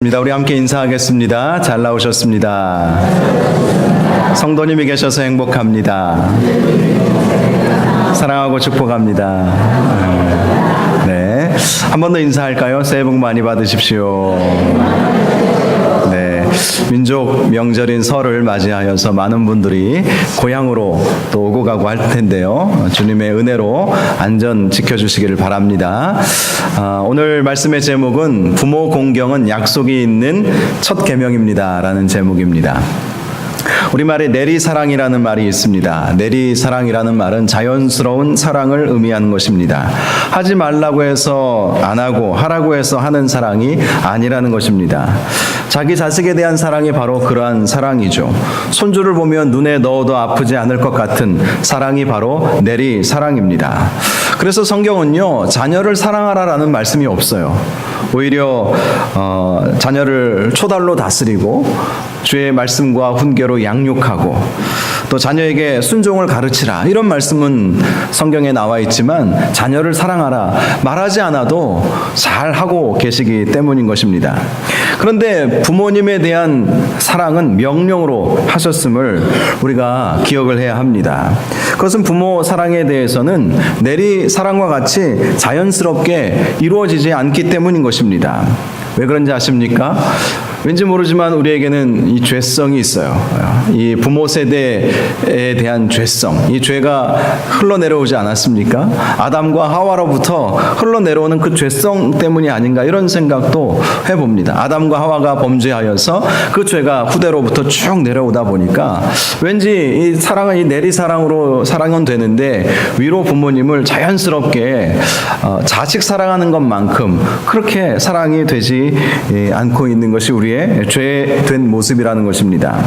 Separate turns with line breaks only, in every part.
우리 함께 인사하겠습니다. 잘 나오셨습니다. 성도님이 계셔서 행복합니다. 사랑하고 축복합니다. 네, 한 번 더 인사할까요? 새해 복 많이 받으십시오. 네, 민족 명절인 설을 맞이하여서 많은 분들이 고향으로 또 오고 가고 할 텐데요. 주님의 은혜로 안전 지켜주시기를 바랍니다. 오늘 말씀의 제목은 부모 공경은 약속이 있는 첫 계명입니다 라는 제목입니다. 우리말에 내리사랑이라는 말이 있습니다. 내리사랑이라는 말은 자연스러운 사랑을 의미하는 것입니다. 하지 말라고 해서 안 하고 하라고 해서 하는 사랑이 아니라는 것입니다. 자기 자식에 대한 사랑이 바로 그러한 사랑이죠. 손주를 보면 눈에 넣어도 아프지 않을 것 같은 사랑이 바로 내리사랑입니다. 그래서 성경은요, 자녀를 사랑하라라는 말씀이 없어요. 오히려 자녀를 초달로 다스리고 주의 말씀과 훈계로 양육하고 또 자녀에게 순종을 가르치라, 이런 말씀은 성경에 나와 있지만 자녀를 사랑하라 말하지 않아도 잘하고 계시기 때문인 것입니다. 그런데 부모님에 대한 사랑은 명령으로 하셨음을 우리가 기억을 해야 합니다. 그것은 부모 사랑에 대해서는 내리 사랑과 같이 자연스럽게 이루어지지 않기 때문인 것입니다. 왜 그런지 아십니까? 왠지 모르지만 우리에게는 이 죄성이 있어요. 이 부모 세대에 대한 죄성, 이 죄가 흘러내려오지 않았습니까? 아담과 하와로부터 흘러내려오는 그 죄성 때문이 아닌가, 이런 생각도 해봅니다. 아담과 하와가 범죄하여서 그 죄가 후대로부터 쭉 내려오다 보니까 왠지 이 사랑은 이 내리사랑으로 사랑은 되는데 위로 부모님을 자연스럽게 자식 사랑하는 것만큼 그렇게 사랑이 되지 않고 있는 것이 우리의 죄된 모습이라는 것입니다.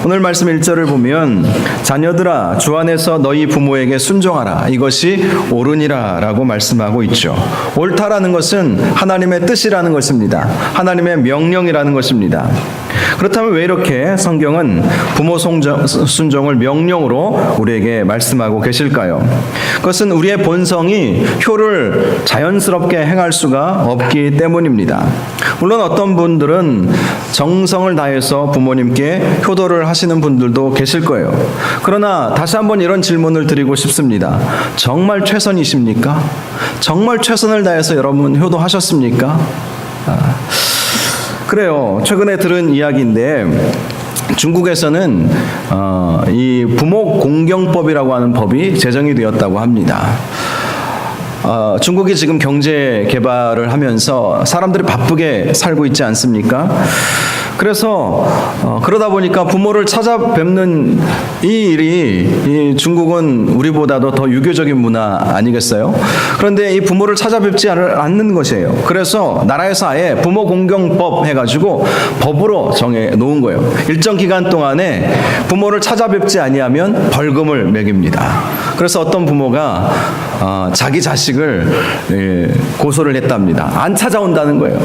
오늘 말씀 1절을 보면 자녀들아 주 안에서 너희 부모에게 순종하라, 이것이 옳으니라 라고 말씀하고 있죠. 옳다라는 것은 하나님의 뜻이라는 것입니다. 하나님의 명령이라는 것입니다. 그렇다면 왜 이렇게 성경은 부모 순종을 명령으로 우리에게 말씀하고 계실까요? 그것은 우리의 본성이 효를 자연스럽게 행할 수가 없기 때문입니다. 물론 어떤 분들은 정성을 다해서 부모님께 효도를 하시는 분들도 계실 거예요. 그러나 다시 한번 이런 질문을 드리고 싶습니다. 정말 최선이십니까? 정말 최선을 다해서 여러분 효도하셨습니까? 그래요. 최근에 들은 이야기인데 중국에서는 이 부모 공경법이라고 하는 법이 제정이 되었다고 합니다. 중국이 지금 경제 개발을 하면서 사람들이 바쁘게 살고 있지 않습니까? 그래서 그러다 보니까 부모를 찾아뵙는 이 일이, 이 중국은 우리보다도 더 유교적인 문화 아니겠어요? 그런데 이 부모를 찾아뵙지 않는 것이에요. 그래서 나라에서 아예 부모 공경법 해가지고 법으로 정해 놓은 거예요. 일정 기간 동안에 부모를 찾아뵙지 아니하면 벌금을 매깁니다. 그래서 어떤 부모가 자기 자식을 고소를 했답니다. 안 찾아온다는 거예요.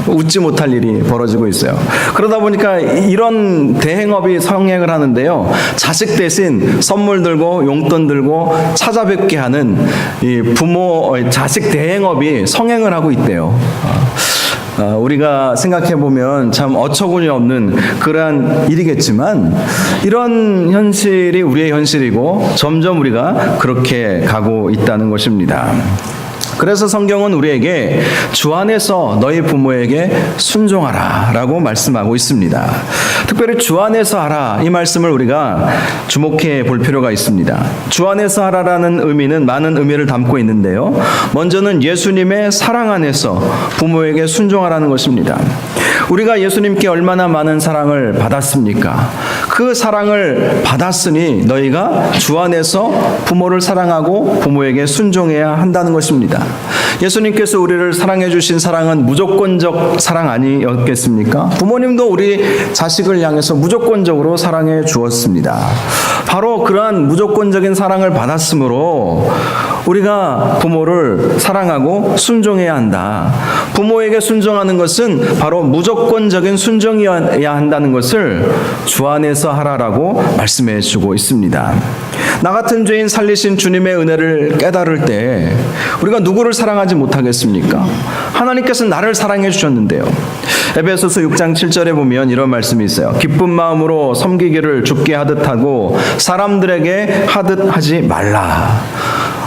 웃지 못할 일이 벌어지고 있어요. 그러다 보니까 이런 대행업이 성행을 하는데요, 자식 대신 선물 들고 용돈 들고 찾아뵙게 하는 이 부모 자식 대행업이 성행을 하고 있대요. 우리가 생각해보면 참 어처구니 없는 그러한 일이겠지만 이런 현실이 우리의 현실이고 점점 우리가 그렇게 가고 있다는 것입니다. 그래서 성경은 우리에게 주 안에서 너희 부모에게 순종하라 라고 말씀하고 있습니다. 특별히 주 안에서 하라, 이 말씀을 우리가 주목해 볼 필요가 있습니다. 주 안에서 하라라는 의미는 많은 의미를 담고 있는데요, 먼저는 예수님의 사랑 안에서 부모에게 순종하라는 것입니다. 우리가 예수님께 얼마나 많은 사랑을 받았습니까? 그 사랑을 받았으니 너희가 주 안에서 부모를 사랑하고 부모에게 순종해야 한다는 것입니다. 예수님께서 우리를 사랑해 주신 사랑은 무조건적 사랑 아니었겠습니까? 부모님도 우리 자식을 향해서 무조건적으로 사랑해 주었습니다. 바로 그러한 무조건적인 사랑을 받았으므로 우리가 부모를 사랑하고 순종해야 한다. 부모에게 순종하는 것은 바로 무조건적인 순종이어야 한다는 것을 주 안에서 하라라고 말씀해 주고 있습니다. 나 같은 죄인 살리신 주님의 은혜를 깨달을 때 우리가 누구를 사랑하지 못하겠습니까? 하나님께서 나를 사랑해 주셨는데요. 에베소서 6장 7절에 보면 이런 말씀이 있어요. 기쁜 마음으로 섬기기를 주께 하듯 하고 사람들에게 하듯 하지 말라.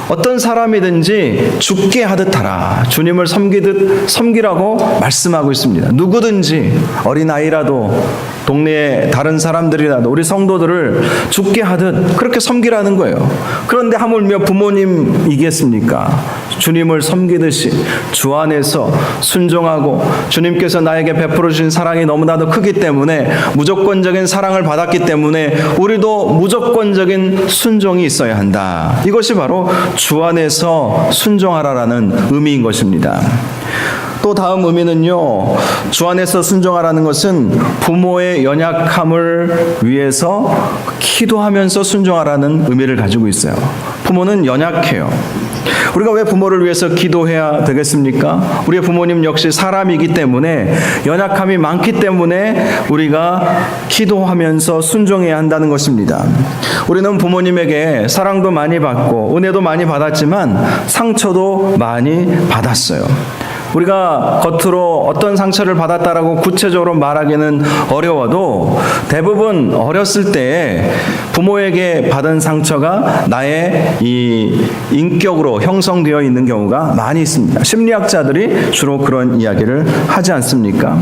어떤 사람이든지 주께 하듯 하라. 주님을 섬기듯 섬기라고 말씀하고 있습니다. 누구든지 어린아이라도 동네에 다른 사람들이라도 우리 성도들을 주께 하듯 그렇게 섬기라는 거예요. 그런데 하물며 부모님이겠습니까? 주님을 섬기듯이 주 안에서 순종하고 주님께서 나에게 베풀어 주신 사랑이 너무나도 크기 때문에 무조건적인 사랑을 받았기 때문에 우리도 무조건적인 순종이 있어야 한다. 이것이 바로 주 안에서 순종하라라는 의미인 것입니다. 또 다음 의미는요, 주 안에서 순종하라는 것은 부모의 연약함을 위해서 기도하면서 순종하라는 의미를 가지고 있어요. 부모는 연약해요. 우리가 왜 부모를 위해서 기도해야 되겠습니까? 우리의 부모님 역시 사람이기 때문에 연약함이 많기 때문에 우리가 기도하면서 순종해야 한다는 것입니다. 우리는 부모님에게 사랑도 많이 받고 은혜도 많이 받았지만 상처도 많이 받았어요. 우리가 겉으로 어떤 상처를 받았다라고 구체적으로 말하기는 어려워도 대부분 어렸을 때 부모에게 받은 상처가 나의 이 인격으로 형성되어 있는 경우가 많이 있습니다. 심리학자들이 주로 그런 이야기를 하지 않습니까?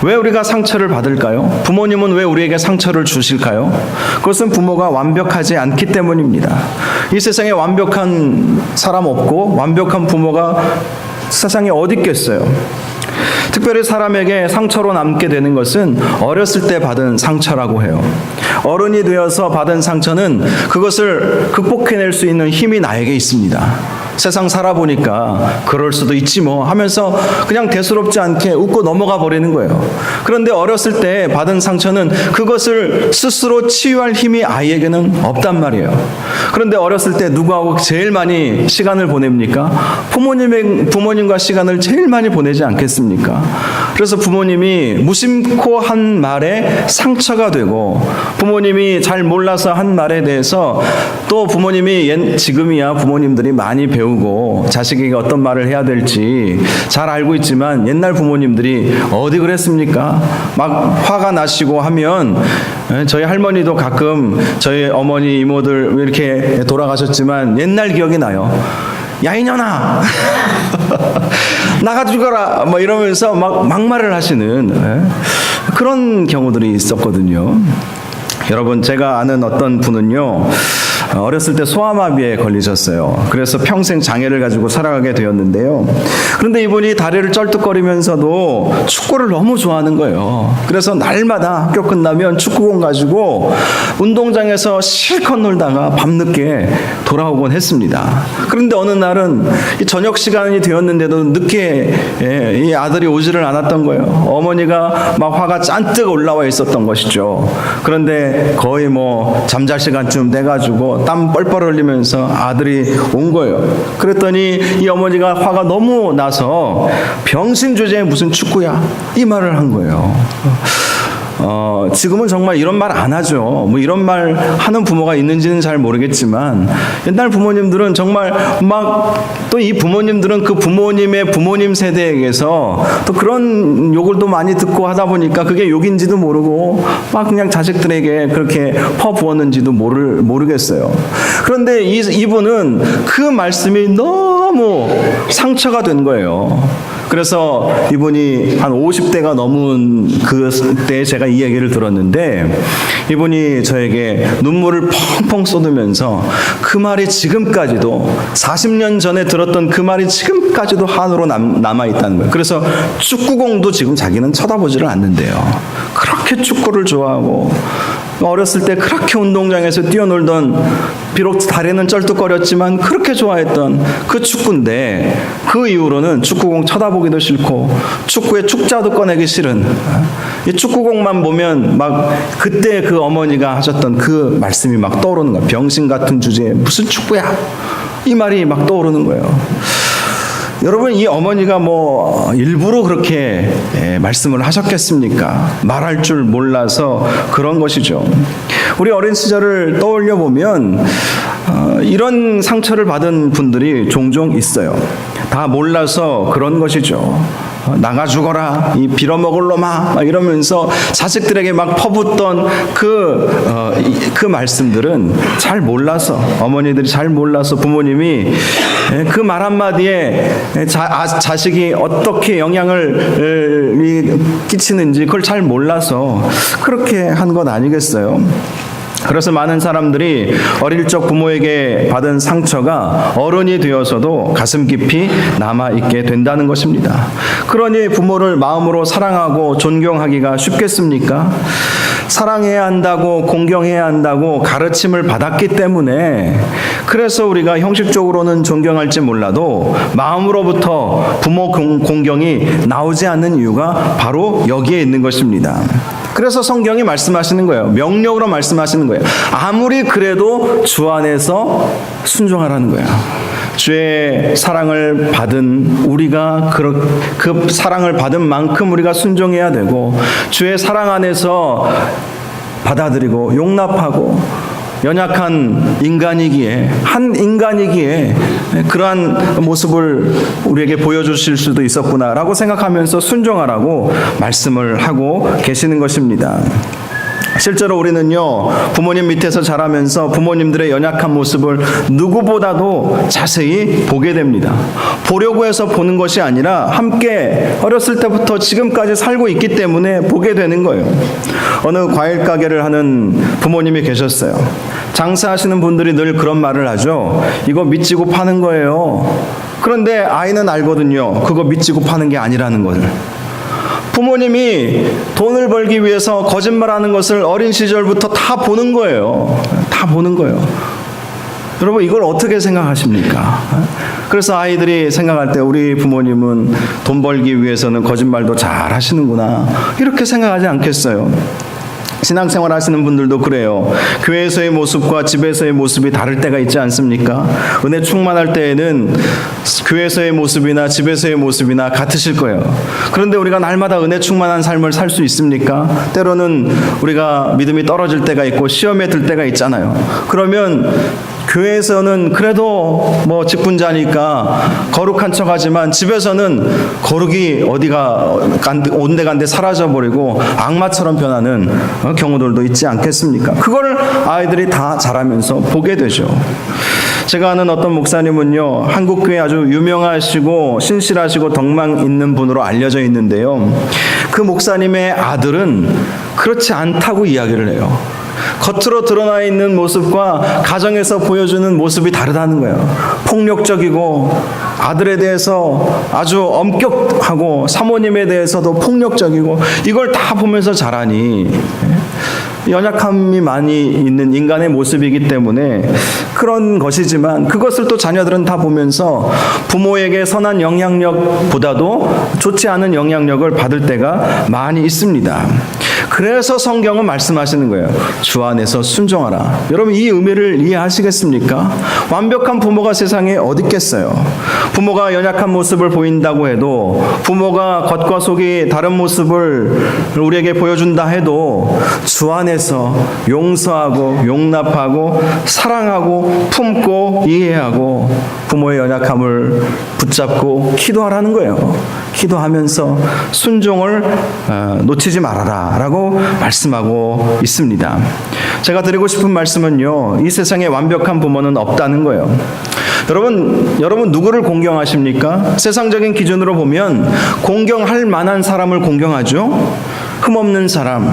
왜 우리가 상처를 받을까요? 부모님은 왜 우리에게 상처를 주실까요? 그것은 부모가 완벽하지 않기 때문입니다. 이 세상에 완벽한 사람 없고 완벽한 부모가 세상에 어디 있겠어요? 특별히 사람에게 상처로 남게 되는 것은 어렸을 때 받은 상처라고 해요. 어른이 되어서 받은 상처는 그것을 극복해낼 수 있는 힘이 나에게 있습니다. 세상 살아보니까 그럴 수도 있지 뭐 하면서 그냥 대수롭지 않게 웃고 넘어가 버리는 거예요. 그런데 어렸을 때 받은 상처는 그것을 스스로 치유할 힘이 아이에게는 없단 말이에요. 그런데 어렸을 때 누구하고 제일 많이 시간을 보냅니까? 부모님과 시간을 제일 많이 보내지 않겠습니까? 그래서 부모님이 무심코 한 말에 상처가 되고 부모님이 잘 몰라서 한 말에 대해서 또 부모님이 지금이야 부모님들이 많이 배우고 자식에게 어떤 말을 해야 될지 잘 알고 있지만 옛날 부모님들이 어디 그랬습니까? 막 화가 나시고 하면 저희 할머니도 가끔 저희 어머니 이모들 이렇게 돌아가셨지만 옛날 기억이 나요. 야 이년아 나가 죽어라 뭐 이러면서 막 막말을 하시는 그런 경우들이 있었거든요. 여러분 제가 아는 어떤 분은요 어렸을 때 소아마비에 걸리셨어요. 그래서 평생 장애를 가지고 살아가게 되었는데요. 그런데 이분이 다리를 쩔뚝거리면서도 축구를 너무 좋아하는 거예요. 그래서 날마다 학교 끝나면 축구공 가지고 운동장에서 실컷 놀다가 밤늦게 돌아오곤 했습니다. 그런데 어느 날은 저녁 시간이 되었는데도 늦게 이 아들이 오지를 않았던 거예요. 어머니가 막 화가 잔뜩 올라와 있었던 것이죠. 그런데 거의 뭐 잠잘 시간쯤 돼가지고 땀 뻘뻘 흘리면서 아들이 온 거예요. 그랬더니 이 어머니가 화가 너무 나서 병신 주제에 무슨 축구야 이 말을 한 거예요. 지금은 정말 이런 말 안 하죠. 뭐 이런 말 하는 부모가 있는지는 잘 모르겠지만 옛날 부모님들은 정말 막 또 이 부모님들은 그 부모님의 부모님 세대에게서 또 그런 욕을 또 많이 듣고 하다 보니까 그게 욕인지도 모르고 막 그냥 자식들에게 그렇게 퍼부었는지도 모르겠어요. 그런데 이분은 그 말씀이 너무 상처가 된 거예요. 그래서 이분이 한 50대가 넘은 그때 제가 이 얘기를 들었는데 이분이 저에게 눈물을 펑펑 쏟으면서 그 말이 지금까지도 40년 전에 들었던 그 말이 지금까지도 한으로 남아있다는 거예요. 그래서 축구공도 지금 자기는 쳐다보지를 않는데요. 그렇게 축구를 좋아하고 어렸을 때 그렇게 운동장에서 뛰어놀던 비록 다리는 쩔뚝거렸지만 그렇게 좋아했던 그 축구인데 그 이후로는 축구공 쳐다보기도 싫고 축구의 축자도 꺼내기 싫은 이 축구공만 보면 막 그때 그 어머니가 하셨던 그 말씀이 막 떠오르는 거야. 병신 같은 주제에 무슨 축구야? 이 말이 막 떠오르는 거예요. 여러분, 이 어머니가 뭐 일부러 그렇게 말씀을 하셨겠습니까? 말할 줄 몰라서 그런 것이죠. 우리 어린 시절을 떠올려 보면 이런 상처를 받은 분들이 종종 있어요. 다 몰라서 그런 것이죠. 나가 죽어라 이 빌어먹을 놈아 막 이러면서 자식들에게 막 퍼붓던 그 말씀들은 잘 몰라서, 어머니들이 잘 몰라서 부모님이 그 말 한마디에 자식이 어떻게 영향을 끼치는지 그걸 잘 몰라서 그렇게 한 것 아니겠어요? 그래서 많은 사람들이 어릴 적 부모에게 받은 상처가 어른이 되어서도 가슴 깊이 남아있게 된다는 것입니다. 그러니 부모를 마음으로 사랑하고 존경하기가 쉽겠습니까? 사랑해야 한다고, 공경해야 한다고 가르침을 받았기 때문에, 그래서 우리가 형식적으로는 존경할지 몰라도 마음으로부터 부모 공경이 나오지 않는 이유가 바로 여기에 있는 것입니다. 그래서 성경이 말씀하시는 거예요. 명령으로 말씀하시는 거예요. 아무리 그래도 주 안에서 순종하라는 거예요. 주의 사랑을 받은 우리가 그 사랑을 받은 만큼 우리가 순종해야 되고, 주의 사랑 안에서 받아들이고 용납하고, 연약한 인간이기에, 한 인간이기에 그러한 모습을 우리에게 보여주실 수도 있었구나라고 생각하면서 순종하라고 말씀을 하고 계시는 것입니다. 실제로 우리는요, 부모님 밑에서 자라면서 부모님들의 연약한 모습을 누구보다도 자세히 보게 됩니다. 보려고 해서 보는 것이 아니라 함께 어렸을 때부터 지금까지 살고 있기 때문에 보게 되는 거예요. 어느 과일 가게를 하는 부모님이 계셨어요. 장사하시는 분들이 늘 그런 말을 하죠. 이거 미치고 파는 거예요. 그런데 아이는 알거든요. 그거 미치고 파는 게 아니라는 것을. 부모님이 돈을 벌기 위해서 거짓말하는 것을 어린 시절부터 다 보는 거예요. 다 보는 거예요. 여러분, 이걸 어떻게 생각하십니까? 그래서 아이들이 생각할 때 우리 부모님은 돈 벌기 위해서는 거짓말도 잘 하시는구나, 이렇게 생각하지 않겠어요? 신앙생활 하시는 분들도 그래요. 교회에서의 모습과 집에서의 모습이 다를 때가 있지 않습니까? 은혜 충만할 때에는 교회에서의 모습이나 집에서의 모습이나 같으실 거예요. 그런데 우리가 날마다 은혜 충만한 삶을 살 수 있습니까? 때로는 우리가 믿음이 떨어질 때가 있고 시험에 들 때가 있잖아요. 그러면 교회에서는 그래도 뭐 직분자니까 거룩한 척하지만 집에서는 거룩이 어디가 온데간데 사라져버리고 악마처럼 변하는 경우들도 있지 않겠습니까? 그걸 아이들이 다 자라면서 보게 되죠. 제가 아는 어떤 목사님은요, 한국교회 아주 유명하시고 신실하시고 덕망 있는 분으로 알려져 있는데요, 그 목사님의 아들은 그렇지 않다고 이야기를 해요. 겉으로 드러나 있는 모습과 가정에서 보여주는 모습이 다르다는 거예요. 폭력적이고, 아들에 대해서 아주 엄격하고, 사모님에 대해서도 폭력적이고, 이걸 다 보면서 자라니 연약함이 많이 있는 인간의 모습이기 때문에 그런 것이지만, 그것을 또 자녀들은 다 보면서 부모에게 선한 영향력보다도 좋지 않은 영향력을 받을 때가 많이 있습니다. 그래서 성경은 말씀하시는 거예요. 주 안에서 순종하라. 여러분, 이 의미를 이해하시겠습니까? 완벽한 부모가 세상에 어디 있겠어요? 부모가 연약한 모습을 보인다고 해도, 부모가 겉과 속이 다른 모습을 우리에게 보여준다 해도 주 안에서 용서하고 용납하고 사랑하고 품고 이해하고 부모의 연약함을 붙잡고 기도하라는 거예요. 기도하면서 순종을 놓치지 말아라 라고 말씀하고 있습니다. 제가 드리고 싶은 말씀은요, 이 세상에 완벽한 부모는 없다는 거예요. 여러분 누구를 공경하십니까? 세상적인 기준으로 보면 공경할 만한 사람을 공경하죠. 흠없는 사람,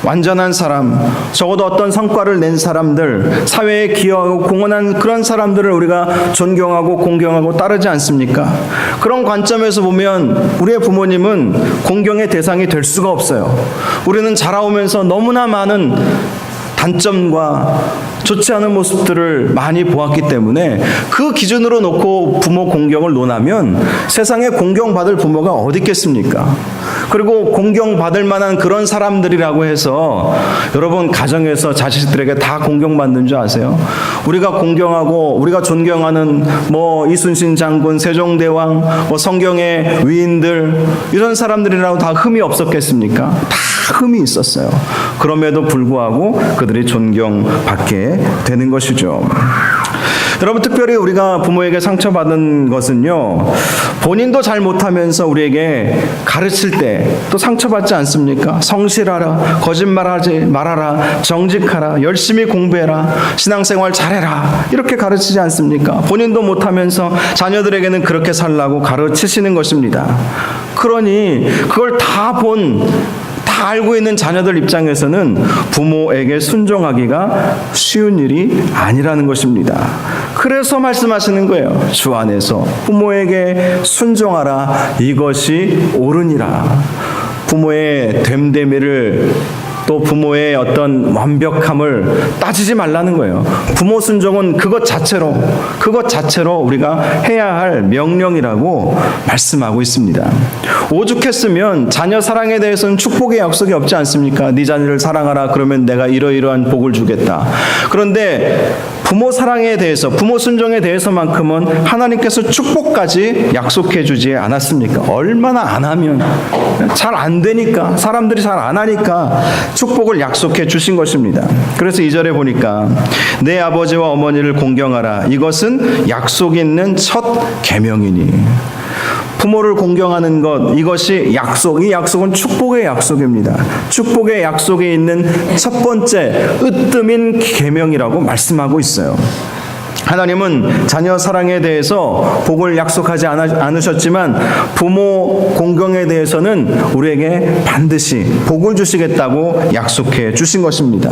완전한 사람, 적어도 어떤 성과를 낸 사람들, 사회에 기여하고 공헌한 그런 사람들을 우리가 존경하고 공경하고 따르지 않습니까? 그런 관점에서 보면 우리의 부모님은 공경의 대상이 될 수가 없어요. 우리는 자라오면서 너무나 많은 단점과 좋지 않은 모습들을 많이 보았기 때문에 그 기준으로 놓고 부모 공경을 논하면 세상에 공경받을 부모가 어디 있겠습니까? 그리고 공경받을 만한 그런 사람들이라고 해서 여러분 가정에서 자식들에게 다 공경받는 줄 아세요? 우리가 공경하고 우리가 존경하는 뭐 이순신 장군, 세종대왕, 뭐 성경의 위인들 이런 사람들이라고 다 흠이 없었겠습니까? 다 흠이 있었어요. 그럼에도 불구하고 그들이 존경받게 되는 것이죠. 여러분, 특별히 우리가 부모에게 상처받은 것은요, 본인도 잘 못하면서 우리에게 가르칠 때 또 상처받지 않습니까? 성실하라, 거짓말하지 말아라, 정직하라, 열심히 공부해라, 신앙생활 잘해라, 이렇게 가르치지 않습니까? 본인도 못하면서 자녀들에게는 그렇게 살라고 가르치시는 것입니다. 그러니 그걸 다 알고 있는 자녀들 입장에서는 부모에게 순종하기가 쉬운 일이 아니라는 것입니다. 그래서 말씀하시는 거예요. 주 안에서 부모에게 순종하라, 이것이 옳으니라. 부모의 됨됨이를 또 부모의 어떤 완벽함을 따지지 말라는 거예요. 부모 순종은 그것 자체로 우리가 해야 할 명령이라고 말씀하고 있습니다. 오죽했으면 자녀 사랑에 대해서는 축복의 약속이 없지 않습니까? 네 자녀를 사랑하라, 그러면 내가 이러이러한 복을 주겠다. 그런데 부모 사랑에 대해서, 부모 순종에 대해서만큼은 하나님께서 축복까지 약속해 주지 않았습니까? 얼마나 안 하면, 잘 안 되니까, 사람들이 잘 안 하니까 축복을 약속해 주신 것입니다. 그래서 2절에 보니까 내 아버지와 어머니를 공경하라, 이것은 약속 있는 첫 계명이니. 부모를 공경하는 것, 이것이 이 약속은 축복의 약속입니다. 축복의 약속에 있는 첫 번째 으뜸인 계명이라고 말씀하고 있어요. 하나님은 자녀 사랑에 대해서 복을 약속하지 않으셨지만 부모 공경에 대해서는 우리에게 반드시 복을 주시겠다고 약속해 주신 것입니다.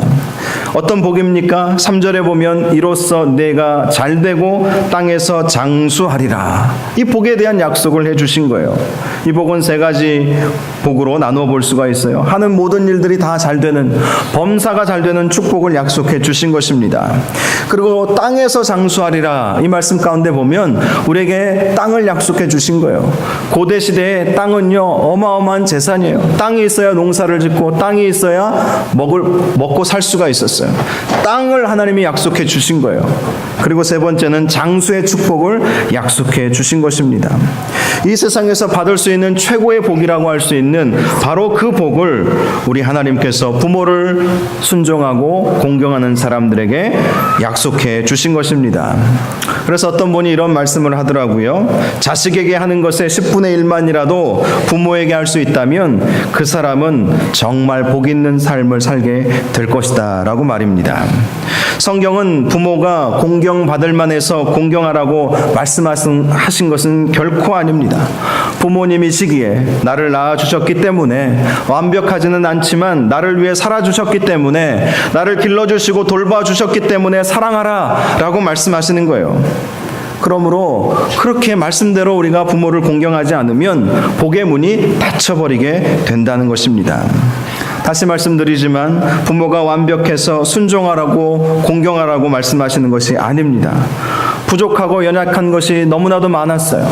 어떤 복입니까? 3절에 보면 이로써 내가 잘되고 땅에서 장수하리라. 이 복에 대한 약속을 해 주신 거예요. 이 복은 3가지 복으로 나누어 볼 수가 있어요. 하는 모든 일들이 다 잘되는, 범사가 잘되는 축복을 약속해 주신 것입니다. 그리고 땅에서 장수하리라, 이 말씀 가운데 보면 우리에게 땅을 약속해 주신 거예요. 고대 시대에 땅은요 어마어마한 재산이에요. 땅이 있어야 농사를 짓고 땅이 있어야 먹고 살 수가 있었어요. 땅을 하나님이 약속해 주신 거예요. 그리고 3번째는 장수의 축복을 약속해 주신 것입니다. 이 세상에서 받을 수 있는 최고의 복이라고 할 수 있는 바로 그 복을 우리 하나님께서 부모를 순종하고 공경하는 사람들에게 약속해 주신 것입니다. 그래서 어떤 분이 이런 말씀을 하더라고요. 자식에게 하는 것의 10분의 1만이라도 부모에게 할 수 있다면 그 사람은 정말 복 있는 삶을 살게 될 것이다 라고 말입니다. 성경은 부모가 공경받을 만해서 공경하라고 말씀하신 것은 결코 아닙니다. 부모님이시기에 나를 낳아주셨기 때문에, 완벽하지는 않지만 나를 위해 살아주셨기 때문에, 나를 길러주시고 돌봐주셨기 때문에 사랑하라 라고 말씀하시는 거예요. 그러므로 그렇게 말씀대로 우리가 부모를 공경하지 않으면 복의 문이 닫혀버리게 된다는 것입니다. 다시 말씀드리지만 부모가 완벽해서 순종하라고 공경하라고 말씀하시는 것이 아닙니다. 부족하고 연약한 것이 너무나도 많았어요.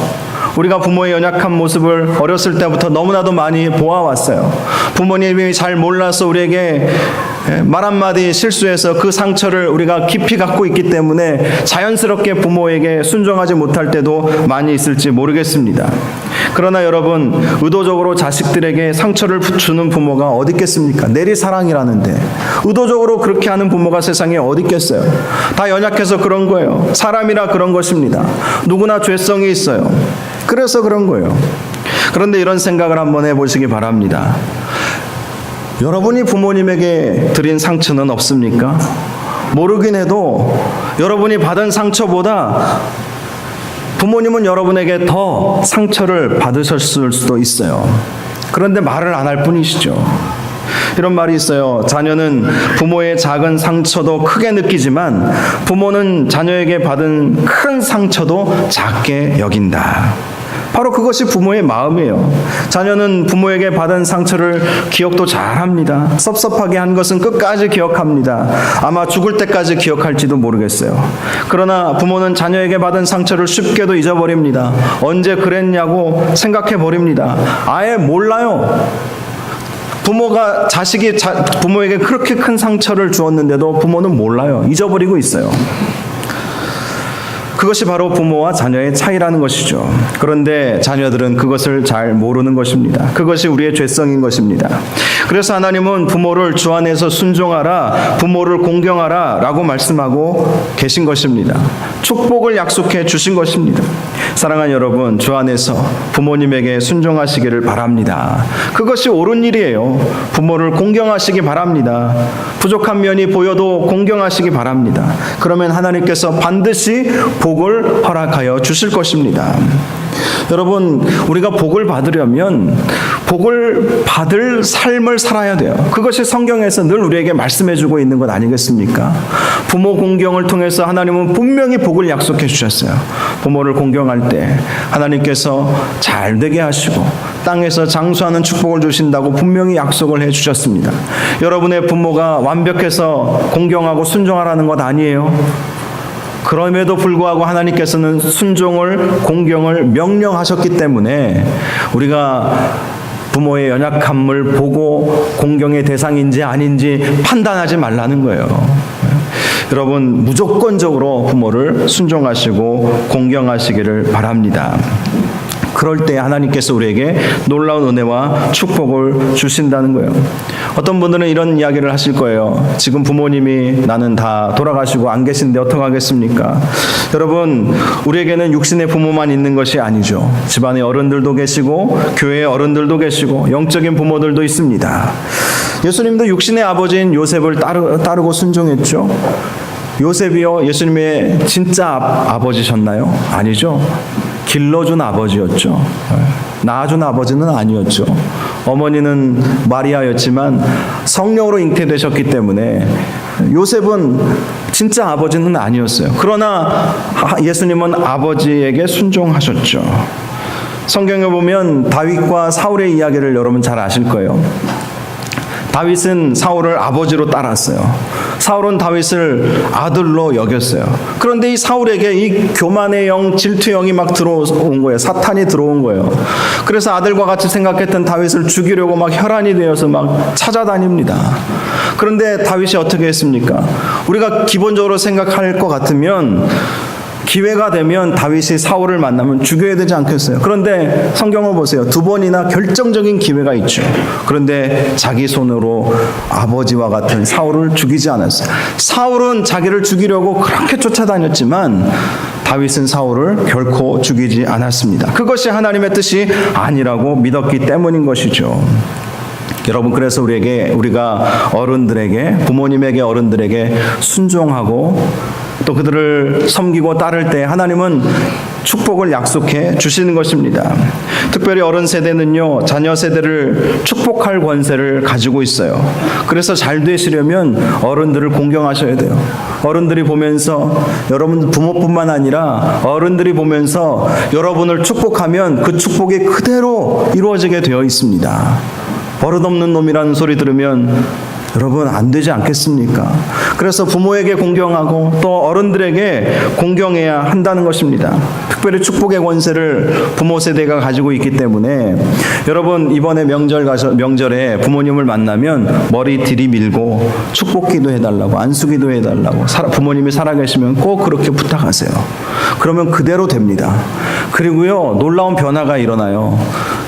우리가 부모의 연약한 모습을 어렸을 때부터 너무나도 많이 보아왔어요. 부모님이 잘 몰라서 우리에게 말 한마디 실수해서 그 상처를 우리가 깊이 갖고 있기 때문에 자연스럽게 부모에게 순종하지 못할 때도 많이 있을지 모르겠습니다. 그러나 여러분, 의도적으로 자식들에게 상처를 주는 부모가 어디 있겠습니까? 내리사랑이라는데 의도적으로 그렇게 하는 부모가 세상에 어디 있겠어요? 다 연약해서 그런 거예요. 사람이라 그런 것입니다. 누구나 죄성이 있어요. 그래서 그런 거예요. 그런데 이런 생각을 한번 해보시기 바랍니다. 여러분이 부모님에게 드린 상처는 없습니까? 모르긴 해도 여러분이 받은 상처보다 부모님은 여러분에게 더 상처를 받으셨을 수도 있어요. 그런데 말을 안 할 뿐이시죠. 이런 말이 있어요. 자녀는 부모의 작은 상처도 크게 느끼지만 부모는 자녀에게 받은 큰 상처도 작게 여긴다. 바로 그것이 부모의 마음이에요. 자녀는 부모에게 받은 상처를 기억도 잘합니다. 섭섭하게 한 것은 끝까지 기억합니다. 아마 죽을 때까지 기억할지도 모르겠어요. 그러나 부모는 자녀에게 받은 상처를 쉽게도 잊어버립니다. 언제 그랬냐고 생각해 버립니다. 아예 몰라요. 부모가 부모에게 그렇게 큰 상처를 주었는데도 부모는 몰라요. 잊어버리고 있어요. 그것이 바로 부모와 자녀의 차이라는 것이죠. 그런데 자녀들은 그것을 잘 모르는 것입니다. 그것이 우리의 죄성인 것입니다. 그래서 하나님은 부모를 주 안에서 순종하라, 부모를 공경하라 라고 말씀하고 계신 것입니다. 축복을 약속해 주신 것입니다. 사랑하는 여러분, 주 안에서 부모님에게 순종하시기를 바랍니다. 그것이 옳은 일이에요. 부모를 공경하시기 바랍니다. 부족한 면이 보여도 공경하시기 바랍니다. 그러면 하나님께서 반드시 복을 허락하여 주실 것입니다. 여러분, 우리가 복을 받으려면 복을 받을 삶을 살아야 돼요. 그것이 성경에서 늘 우리에게 말씀해주고 있는 것 아니겠습니까? 부모 공경을 통해서 하나님은 분명히 복을 약속해 주셨어요. 부모를 공경할 때 하나님께서 잘 되게 하시고 땅에서 장수하는 축복을 주신다고 분명히 약속을 해 주셨습니다. 여러분의 부모가 완벽해서 공경하고 순종하라는 것 아니에요. 그럼에도 불구하고 하나님께서는 순종을, 공경을 명령하셨기 때문에 우리가 부모의 연약함을 보고 공경의 대상인지 아닌지 판단하지 말라는 거예요. 여러분, 무조건적으로 부모를 순종하시고 공경하시기를 바랍니다. 그럴 때 하나님께서 우리에게 놀라운 은혜와 축복을 주신다는 거예요. 어떤 분들은 이런 이야기를 하실 거예요. 지금 부모님이 나는 다 돌아가시고 안 계신데 어떡하겠습니까? 여러분, 우리에게는 육신의 부모만 있는 것이 아니죠. 집안의 어른들도 계시고 교회의 어른들도 계시고 영적인 부모들도 있습니다. 예수님도 육신의 아버지인 요셉을 따르고 순종했죠. 요셉이요, 예수님의 진짜 아버지셨나요? 아니죠. 길러준 아버지였죠. 낳아준 아버지는 아니었죠. 어머니는 마리아였지만 성령으로 잉태되셨기 때문에 요셉은 진짜 아버지는 아니었어요. 그러나 예수님은 아버지에게 순종하셨죠. 성경에 보면 다윗과 사울의 이야기를 여러분 잘 아실 거예요. 다윗은 사울을 아버지로 따랐어요. 사울은 다윗을 아들로 여겼어요. 그런데 이 사울에게 이 교만의 영, 질투의 영이 막 들어온 거예요. 사탄이 들어온 거예요. 그래서 아들과 같이 생각했던 다윗을 죽이려고 막 혈안이 되어서 막 찾아다닙니다. 그런데 다윗이 어떻게 했습니까? 우리가 기본적으로 생각할 것 같으면 기회가 되면 다윗이 사울을 만나면 죽여야 되지 않겠어요? 그런데 성경을 보세요. 2번이나 결정적인 기회가 있죠. 그런데 자기 손으로 아버지와 같은 사울을 죽이지 않았어요. 사울은 자기를 죽이려고 그렇게 쫓아다녔지만 다윗은 사울을 결코 죽이지 않았습니다. 그것이 하나님의 뜻이 아니라고 믿었기 때문인 것이죠. 여러분, 그래서 우리가 어른들에게, 부모님에게, 어른들에게 순종하고 또 그들을 섬기고 따를 때 하나님은 축복을 약속해 주시는 것입니다. 특별히 어른 세대는요, 자녀 세대를 축복할 권세를 가지고 있어요. 그래서 잘 되시려면 어른들을 공경하셔야 돼요. 어른들이 보면서, 여러분 부모뿐만 아니라 어른들이 보면서 여러분을 축복하면 그 축복이 그대로 이루어지게 되어 있습니다. 버릇없는 놈이라는 소리 들으면 여러분 안 되지 않겠습니까? 그래서 부모에게 공경하고 또 어른들에게 공경해야 한다는 것입니다. 특별히 축복의 권세를 부모 세대가 가지고 있기 때문에 여러분, 이번에 명절에 부모님을 만나면 머리 들이밀고 축복기도 해달라고, 안수기도 해달라고, 부모님이 살아계시면 꼭 그렇게 부탁하세요. 그러면 그대로 됩니다. 그리고요, 놀라운 변화가 일어나요.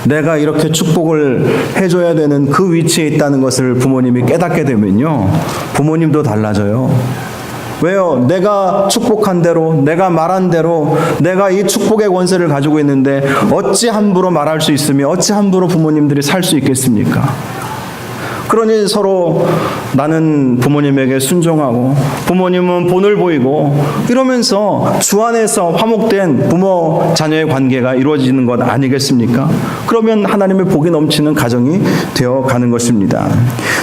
내가 이렇게 축복을 해줘야 되는 그 위치에 있다는 것을 부모님이 깨닫게 되면요, 부모님도 달라져요. 왜요? 내가 축복한 대로, 내가 말한 대로, 내가 이 축복의 권세를 가지고 있는데 어찌 함부로 말할 수 있으며 어찌 함부로 부모님들이 살 수 있겠습니까? 그러니 서로 나는 부모님에게 순종하고 부모님은 본을 보이고 이러면서 주 안에서 화목된 부모 자녀의 관계가 이루어지는 것 아니겠습니까? 그러면 하나님의 복이 넘치는 가정이 되어가는 것입니다.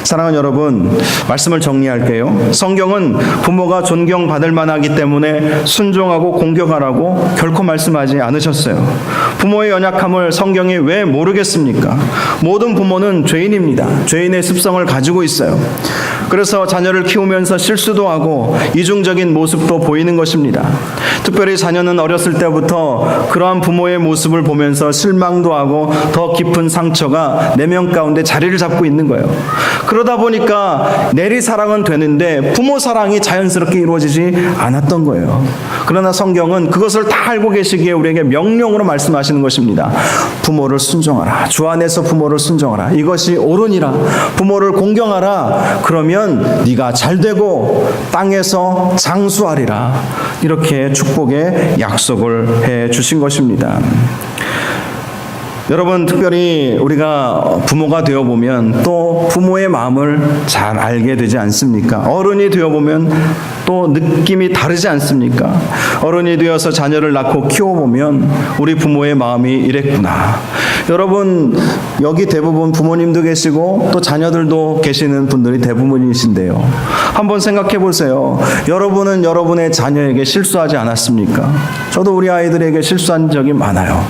사랑하는 여러분, 말씀을 정리할게요. 성경은 부모가 존경받을 만하기 때문에 순종하고 공경하라고 결코 말씀하지 않으셨어요. 부모의 연약함을 성경이 왜 모르겠습니까? 모든 부모는 죄인입니다. 죄인의 습성을 가지고 있어요. 그래서 자녀를 키우면서 실수도 하고 이중적인 모습도 보이는 것입니다. 특별히 자녀는 어렸을 때부터 그러한 부모의 모습을 보면서 실망도 하고 더 깊은 상처가 내면 가운데 자리를 잡고 있는 거예요. 그러다 보니까 내리사랑은 되는데 부모 사랑이 자연스럽게 이루어지지 않았던 거예요. 그러나 성경은 그것을 다 알고 계시기에 우리에게 명령으로 말씀하시는 것입니다. 부모를 순종하라. 주 안에서 부모를 순종하라. 이것이 옳으니라. 부모를 공경하라. 그러면 네가 잘되고 땅에서 장수하리라. 이렇게 축복의 약속을 해 주신 것입니다. 여러분, 특별히 우리가 부모가 되어보면 또 부모의 마음을 잘 알게 되지 않습니까? 어른이 되어보면 또 느낌이 다르지 않습니까? 어른이 되어서 자녀를 낳고 키워보면 우리 부모의 마음이 이랬구나. 여러분, 여기 대부분 부모님도 계시고 또 자녀들도 계시는 분들이 대부분이신데요. 한번 생각해 보세요. 여러분은 여러분의 자녀에게 실수하지 않았습니까? 저도 우리 아이들에게 실수한 적이 많아요.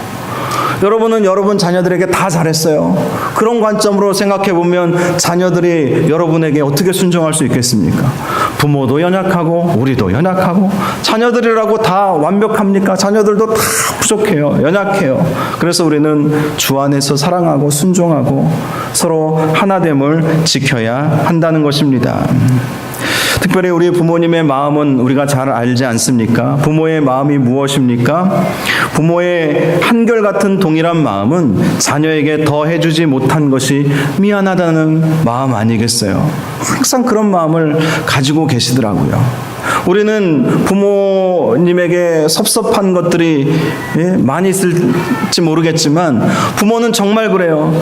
여러분은 여러분 자녀들에게 다 잘했어요. 그런 관점으로 생각해 보면 자녀들이 여러분에게 어떻게 순종할 수 있겠습니까? 부모도 연약하고 우리도 연약하고 자녀들이라고 다 완벽합니까? 자녀들도 다 부족해요. 연약해요. 그래서 우리는 주 안에서 사랑하고 순종하고 서로 하나됨을 지켜야 한다는 것입니다. 특별히 우리 부모님의 마음은 우리가 잘 알지 않습니까? 부모의 마음이 무엇입니까? 부모의 한결같은 동일한 마음은 자녀에게 더 해주지 못한 것이 미안하다는 마음 아니겠어요? 항상 그런 마음을 가지고 계시더라고요. 우리는 부모님에게 섭섭한 것들이 많이 있을지 모르겠지만 부모는 정말 그래요.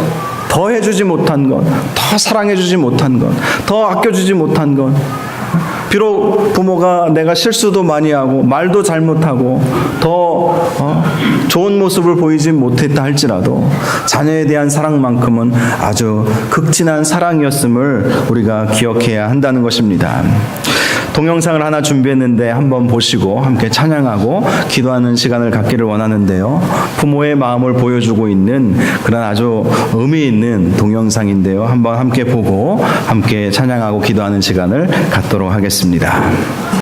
더 해주지 못한 것, 더 사랑해주지 못한 것, 더 아껴주지 못한 것. 비록 부모가 내가 실수도 많이 하고 말도 잘못하고 더 좋은 모습을 보이지 못했다 할지라도 자녀에 대한 사랑만큼은 아주 극진한 사랑이었음을 우리가 기억해야 한다는 것입니다. 동영상을 하나 준비했는데 한번 보시고 함께 찬양하고 기도하는 시간을 갖기를 원하는데요. 부모의 마음을 보여주고 있는 그런 아주 의미 있는 동영상인데요. 한번 함께 보고 함께 찬양하고 기도하는 시간을 갖도록 하겠습니다.